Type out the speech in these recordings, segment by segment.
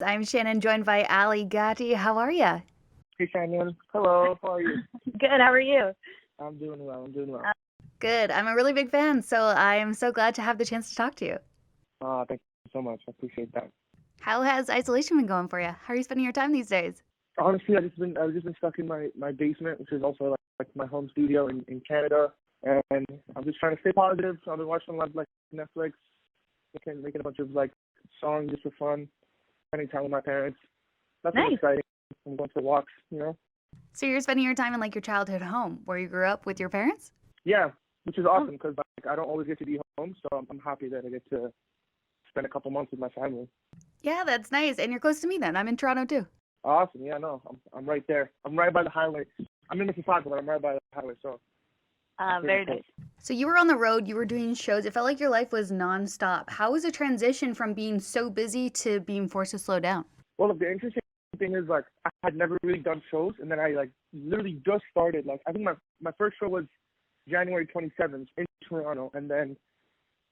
I'm Shannon, joined by Ali Gatie. How are you? Hey Shannon. Hello, how are you? Good. How are you? I'm doing well, I'm doing well. Good. I'm a really big fan, so I am so glad to have the chance to talk to you. Thank you so much. I appreciate that. How has isolation been going for you? How are you spending your time these days? Honestly, I've just been stuck in my basement, which is also like my home studio in Canada, and I'm just trying to stay positive. So I've been watching a lot of like Netflix, making a bunch of like songs just for fun, spending time with my parents. Nothing Nice. exciting. I'm going for walks. So you're spending your time in like your childhood home where you grew up with your parents? Yeah, which is Oh, awesome because like I don't always get to be home, so I'm happy that I get to spend a couple months with my family. Yeah, that's nice. And you're close to me then. I'm in Toronto too. Awesome. Yeah, no, I'm right there. I'm right by the highway. I'm in Mississauga, but I'm right by the highway, so I'm pretty very close. nice. So you were on the road, you were doing shows. It felt like your life was nonstop. How was the transition from being so busy to being forced to slow down? Well, look, the interesting thing is like I had never really done shows, and then I like literally just started. Like I think my first show was January 27th in Toronto, and then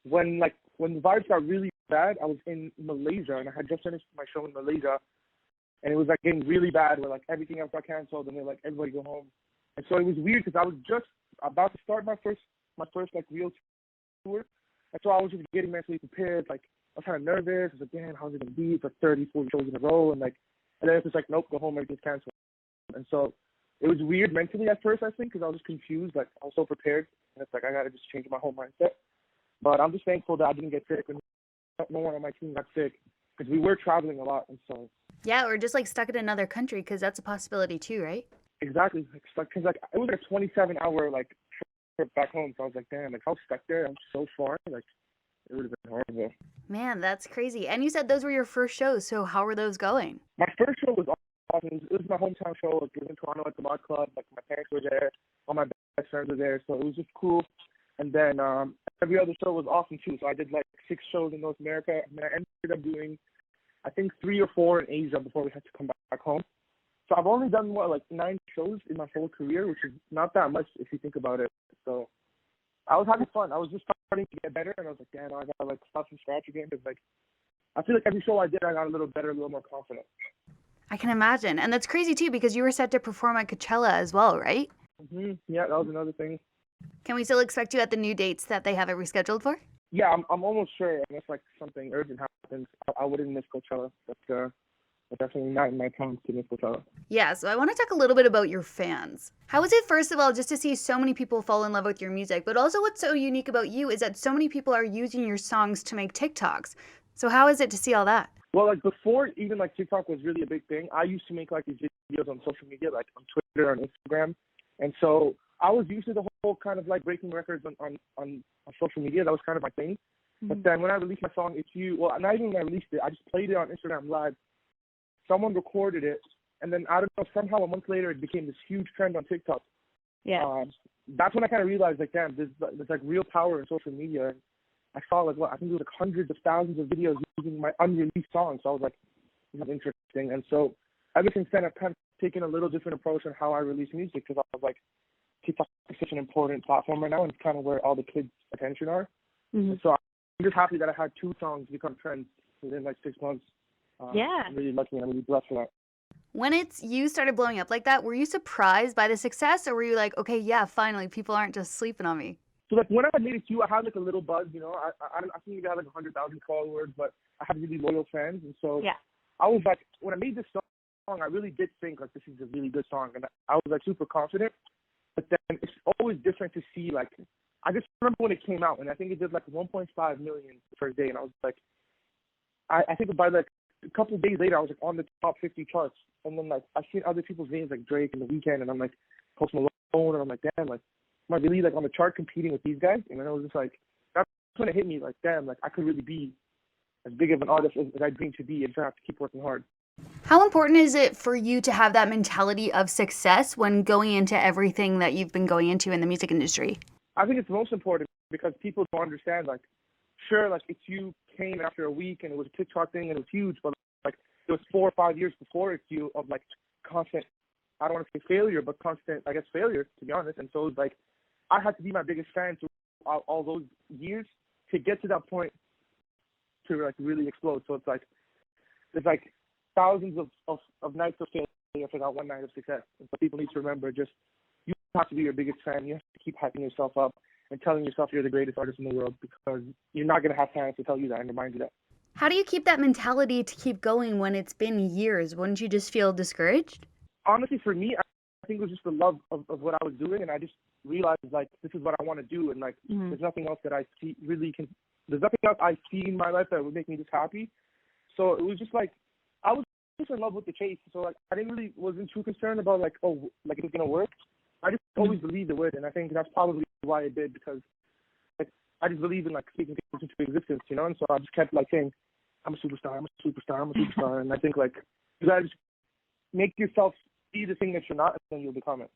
when the vibes got really bad, I was in Malaysia, and I had just finished my show in Malaysia, and it was like getting really bad where like everything else got canceled, and they're like everybody go home, and so it was weird because I was just about to start my first like real tour. And so I was just getting mentally prepared. Like I was kind of nervous. I was like, damn, how's it gonna be? It's like 30, 40 shows in a row, and then it's just like, nope, go home, everything's canceled. And so it was weird mentally at first, I think, because I was just confused. Like I was so prepared, and it's like I gotta just change my whole mindset. But I'm just thankful that I didn't get sick, and no one on my team got sick because we were traveling a lot, and so Yeah, or just like stuck in another country because that's a possibility too, right? exactly, like, cause like it was like a 27-hour like trip back home. So I was like, damn, like I was stuck there. I'm so far, like it would have been horrible. Man, that's crazy. And you said those were your first shows, so how were those going? My first show was awesome. It was my hometown show. Like, it was in Toronto at the Mod Club. Like my parents were there, all my best friends were there, so it was just cool. And then every other show was awesome too. So I did like 6 shows in North America, and then I ended up doing I think 3 or 4 in Asia before we had to come back home. So I've only done like 9 shows in my whole career, which is not that much if you think about it. So I was having fun. I was just starting to get better, and I was like, damn, I gotta like start from scratch again because like I feel like every show I did, I got a little better, a little more confident. I can imagine. And that's crazy too because you were set to perform at Coachella as well, right? Yeah, that was another thing. Can we still expect you at the new dates that they have it rescheduled for? Yeah, I'm almost sure unless like something urgent happens, I wouldn't miss Coachella. But definitely not in my plans to miss Coachella. Yeah, so I want to talk a little bit about your fans. How is it, first of all, just to see so many people fall in love with your music, but also what's so unique about you is that so many people are using your songs to make TikToks. So how is it to see all that? Well, like before even like TikTok was really a big thing, I used to make like these videos on social media, like on Twitter and Instagram, and so I was used to the whole kind of like breaking records on social media. That was kind of my thing. But then when I released my song "It's You," well, not even when I released it, I just played it on Instagram Live. Someone recorded it, and then I don't know, somehow a month later it became this huge trend on TikTok. Yeah. That's when I kind of realized like, damn, there's like real power in social media. And I saw like what I think it was like hundreds of thousands of videos using my unreleased songs. So I was like, this is interesting. And so ever since then, I've kind of taken a little different approach on how I release music because I was like, TikTok is such an important platform right now, and it's kind of where all the kids' attention are. Hmm. And so I'm just happy that I had 2 songs become trends within like 6 months. Yeah. I'm really lucky and I'm really blessed for that. When it's you started blowing up like that, were you surprised by the success or were you like, okay, yeah, finally, people aren't just sleeping on me? So like when I made it to you, I had like a little buzz, you know. I think maybe I had like 100,000 followers, but I had really loyal fans, and so Yeah. I was like, when I made this song, I really did think like this is a really good song, and I was like super confident. But then it's always different to see like I just remember when it came out, and I think it did like 1.5 million the first day, and I was like, I think by like a couple of days later, I was like on the top 50 charts, and then like I seen other people's names like Drake and The Weeknd, and I'm like Post Malone, and I'm like, damn, like am I really like on the chart competing with these guys? And then I was just like, that's when it hit me, like damn, like I could really be as big of an artist as I dream to be, and just have to keep working hard. How important is it for you to have that mentality of success when going into everything that you've been going into in the music industry? I think it's most important because people don't understand. Like, sure, like It's You came after a week and it was a TikTok thing and it was huge, but like it was 4 or 5 years before It's You of like constant. I don't want to say failure, but constant, I guess, failure to be honest. And so it was like I had to be my biggest fan through all those years to get to that point to like really explode. So it's like there's like thousands of nights of failure for that one night of success. And so people need to remember, just you have to be your biggest fan. You have to keep hyping yourself up and telling yourself you're the greatest artist in the world, because you're not going to have fans to tell you that and remind you that. How do you keep that mentality to keep going when it's been years? Wouldn't you just feel discouraged? Honestly, for me, I think it was just the love of what I was doing, and I just realized, like, this is what I want to do, and, like, there's nothing else that I see there's nothing else I see in my life that would make me just happy. So it was just, like, I was just in love with the chase. So, like, I wasn't too concerned about, like, oh, like, it's going to work. I just always believed it would, and I think that's probably why it did, because, like, I just believe in, like, speaking things into existence, you know? And so I just kept, like, saying, I'm a superstar, I'm a superstar, I'm a superstar. And I think, like, you gotta just make yourself be the thing that you're not, and then you'll become it.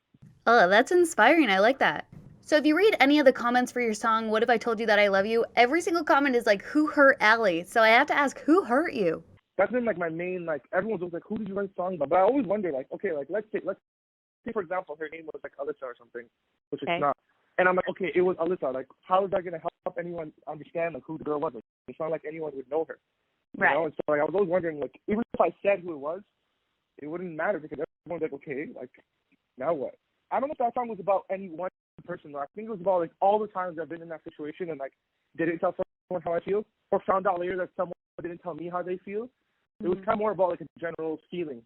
Oh, that's inspiring. I like that. So if you read any of the comments for your song, What If I Told You That I Love You, every single comment is like, who hurt Allie? So I have to ask, who hurt you? That's been, like, my main, like, everyone's always like, who did you write the song about? But I always wonder, like, okay, like, let's say, for example, her name was, like, Alyssa or something, which it's not. And I'm like, okay, it was Alyssa. Like, how is that going to help anyone understand, like, who the girl was? Like, it's not like anyone would know her. Right. You know? And so, like, I was always wondering, like, even if I said who it was, it wouldn't matter, because everyone's like, okay, like, now what? I don't know if that song was about any one person. I think it was about, like, all the times I've been in that situation and, like, didn't tell someone how I feel, or found out later that someone didn't tell me how they feel. It was kind of more about, like, a general feeling.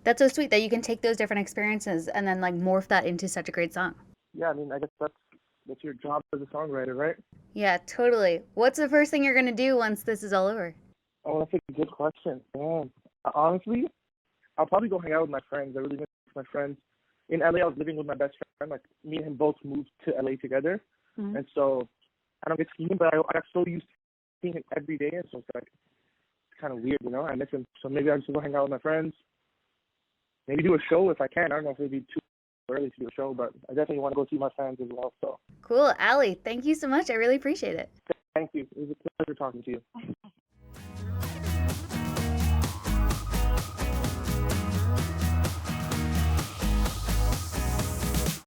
That's so sweet that you can take those different experiences and then, like, morph that into such a great song. Yeah, I mean, I guess that's your job as a songwriter, right? Yeah, totally. What's the first thing you're going to do once this is all over? Oh, that's a good question. Man, honestly, I'll probably go hang out with my friends. I really miss my friends. In LA, I was living with my best friend. Like, me and him both moved to LA together. And so I don't get to see him, but I got so used to seeing him every day. And so it's, like, it's kind of weird, you know? I miss him. So maybe I'll just go hang out with my friends. Maybe do a show if I can. I don't know if it would be too early to do a show, but I definitely want to go see my fans as well. So Cool. Allie, thank you so much. I really appreciate it. thank you. It was a pleasure talking to you.